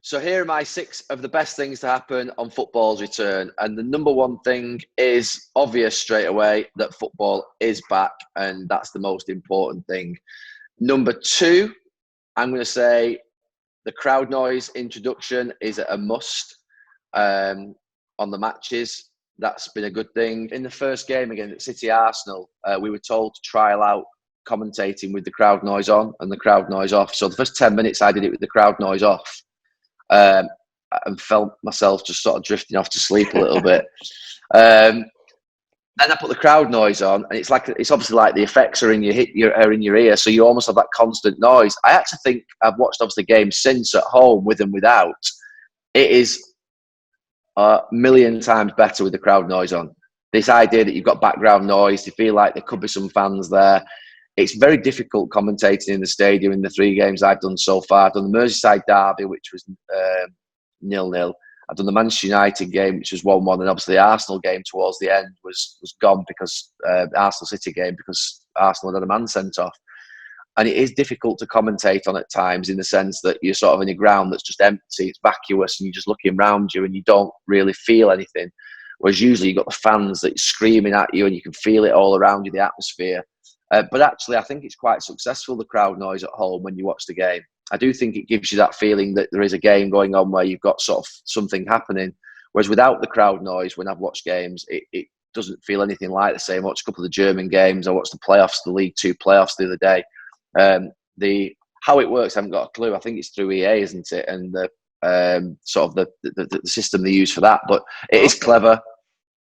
So here are my 6 of the best things to happen on football's return. And the number one thing is obvious straight away, that football is back, and that's the most important thing. Number 2, I'm going to say the crowd noise introduction is a must on the matches. That's been a good thing. In the first game against City Arsenal, we were told to trial out commentating with the crowd noise on and the crowd noise off. So the first 10 minutes I did it with the crowd noise off, um, and felt myself just sort of drifting off to sleep a little bit. Then I put the crowd noise on, and it's obviously like the effects are in your ear, so you almost have that constant noise. I actually think I've watched obviously games since at home with and without. It is a million times better with the crowd noise on. This idea that you've got background noise, you feel like there could be some fans there. It's very difficult commentating in the stadium in the 3 games I've done so far. I've done the Merseyside derby, which was 0-0. I've done the Manchester United game, which was 1-1, and obviously the Arsenal game towards the end was gone because the Arsenal City game, because Arsenal had a man sent off. And it is difficult to commentate on at times, in the sense that you're sort of in a ground that's just empty, it's vacuous, and you're just looking around you and you don't really feel anything. Whereas usually you've got the fans that are screaming at you and you can feel it all around you, the atmosphere. But actually, I think it's quite successful, the crowd noise at home, when you watch the game. I do think it gives you that feeling that there is a game going on where you've got sort of something happening. Whereas without the crowd noise, when I've watched games, it doesn't feel anything like the same. I watched a couple of the German games. I watched the playoffs, the League Two playoffs the other day. The how it works, I haven't got a clue. I think it's through EA, isn't it? And the sort of the system they use for that. But it is clever.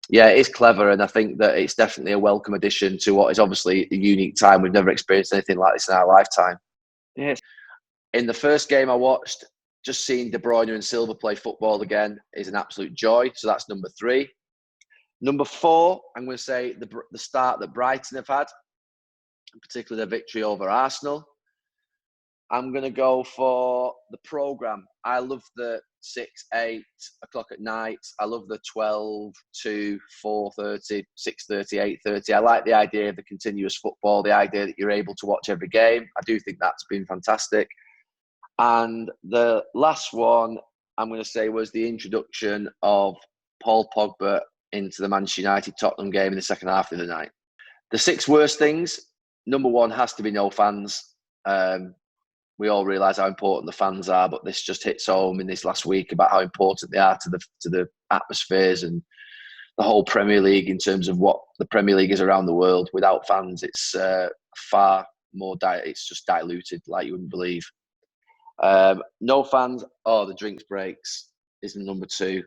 Yeah, it is clever, and I think that it's definitely a welcome addition to what is obviously a unique time. We've never experienced anything like this in our lifetime. Yes. In the first game I watched, just seeing De Bruyne and Silva play football again is an absolute joy. So that's number 3. Number 4, I'm going to say the start that Brighton have had, particularly their victory over Arsenal. I'm going to go for the programme. I love the 6, 8 o'clock at night. I love the 12 to 4:30, 6:30, 8:30. I like the idea of the continuous football, the idea that you're able to watch every game. I do think that's been fantastic. And the last one I'm going to say was the introduction of Paul Pogba into the Manchester United Tottenham game in the second half of the night. The 6 worst things, number 1 has to be no fans. We all realise how important the fans are, but this just hits home in this last week about how important they are to the atmospheres and the whole Premier League, in terms of what the Premier League is around the world. Without fans, it's far more it's just diluted like you wouldn't believe. No fans. The drinks breaks is the number 2.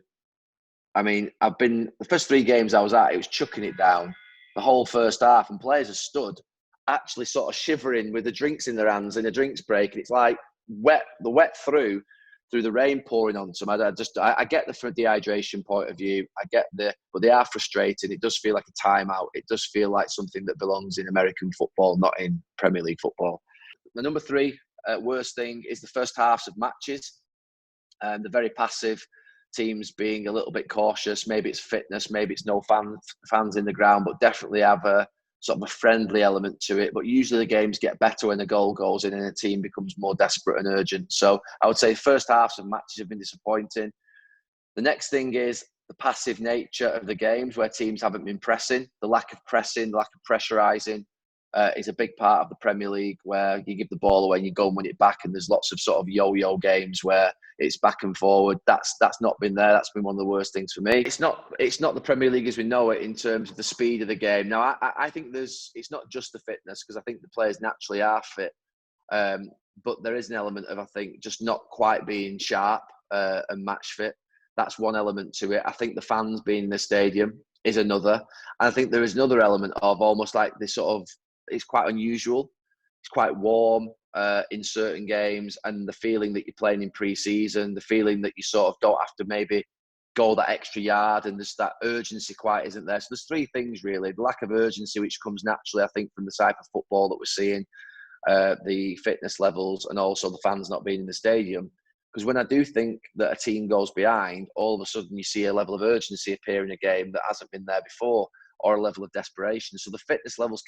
I mean, the first 3 games I was at, it was chucking it down the whole first half, and players have stood actually sort of shivering with the drinks in their hands in a drinks break, and it's like wet through the rain pouring onto them. I get the from a dehydration point of view. But they are frustrating. It does feel like a timeout. It does feel like something that belongs in American football, not in Premier League football. The number 3 worst thing is the first halves of matches. They're very passive. Teams being a little bit cautious. Maybe it's fitness. Maybe it's no fans in the ground, but definitely have a sort of a friendly element to it. But usually the games get better when a goal goes in and a team becomes more desperate and urgent. So I would say first halves of matches have been disappointing. The next thing is the passive nature of the games, where teams haven't been pressing. The lack of pressing, the lack of pressurising is a big part of the Premier League, where you give the ball away and you go and win it back, and there's lots of sort of yo-yo games where it's back and forward. That's not been there. That's been one of the worst things for me. It's not the Premier League as we know it in terms of the speed of the game. Now, I think it's not just the fitness, because I think the players naturally are fit, but there is an element of, I think, just not quite being sharp and match fit. That's one element to it. I think the fans being in the stadium is another. And I think there is another element of almost like this sort of, it's quite unusual. It's quite warm in certain games, and the feeling that you're playing in pre-season, the feeling that you sort of don't have to maybe go that extra yard, and there's that urgency quite isn't there. So there's 3 things really. The lack of urgency, which comes naturally, I think, from the type of football that we're seeing, the fitness levels, and also the fans not being in the stadium. Because when I do think that a team goes behind, all of a sudden you see a level of urgency appear in a game that hasn't been there before, or a level of desperation. So the fitness levels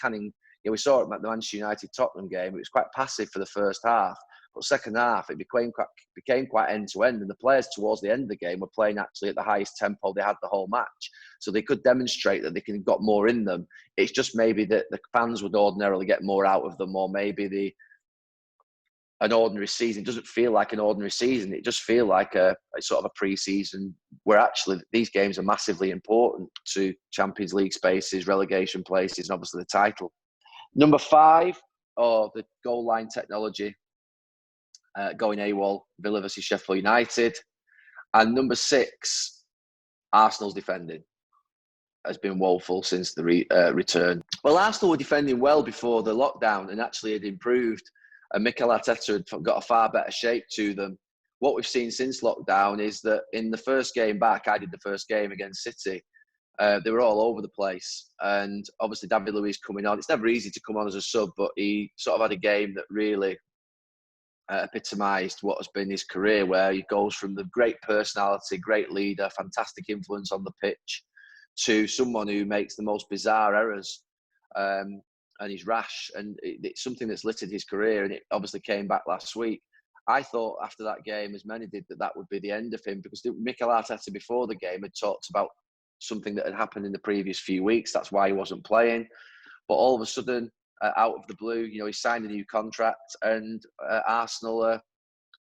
we saw it at the Manchester United Tottenham game. It was quite passive for the first half, But second half, it became quite end-to-end, and the players towards the end of the game were playing actually at the highest tempo they had the whole match. So they could demonstrate that they can got more in them. It's just maybe that the fans would ordinarily get more out of them, or maybe an ordinary season doesn't feel like an ordinary season. It just feels like a sort of a pre-season where actually these games are massively important to Champions League spaces, relegation places, and obviously the title. Number 5, the goal line technology going AWOL, Villa versus Sheffield United. And number 6, Arsenal's defending has been woeful since the return. Well, Arsenal were defending well before the lockdown and actually had improved. And Mikel Arteta had got a far better shape to them. What we've seen since lockdown is that in the first game back, I did the first game against City, they were all over the place. And obviously David Luiz coming on. It's never easy to come on as a sub, but he sort of had a game that really epitomised what has been his career, where he goes from the great personality, great leader, fantastic influence on the pitch, to someone who makes the most bizarre errors. And he's rash, and it's something that's littered his career, and it obviously came back last week. I thought after that game, as many did, that would be the end of him, because Mikel Arteta before the game had talked about something that had happened in the previous few weeks. That's why he wasn't playing. But all of a sudden, out of the blue, he signed a new contract, and Arsenal are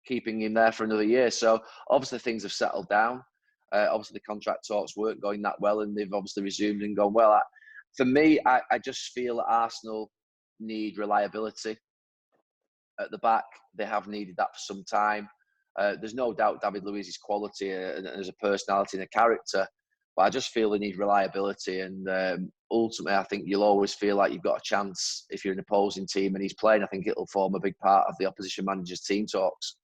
keeping him there for another year. So obviously things have settled down. Obviously the contract talks weren't going that well, and they've obviously resumed and gone well. For me, I just feel that Arsenal need reliability at the back. They have needed that for some time. There's no doubt David Luiz's quality as a personality and a character, but I just feel they need reliability. And ultimately, I think you'll always feel like you've got a chance if you're an opposing team and he's playing. I think it'll form a big part of the opposition manager's team talks.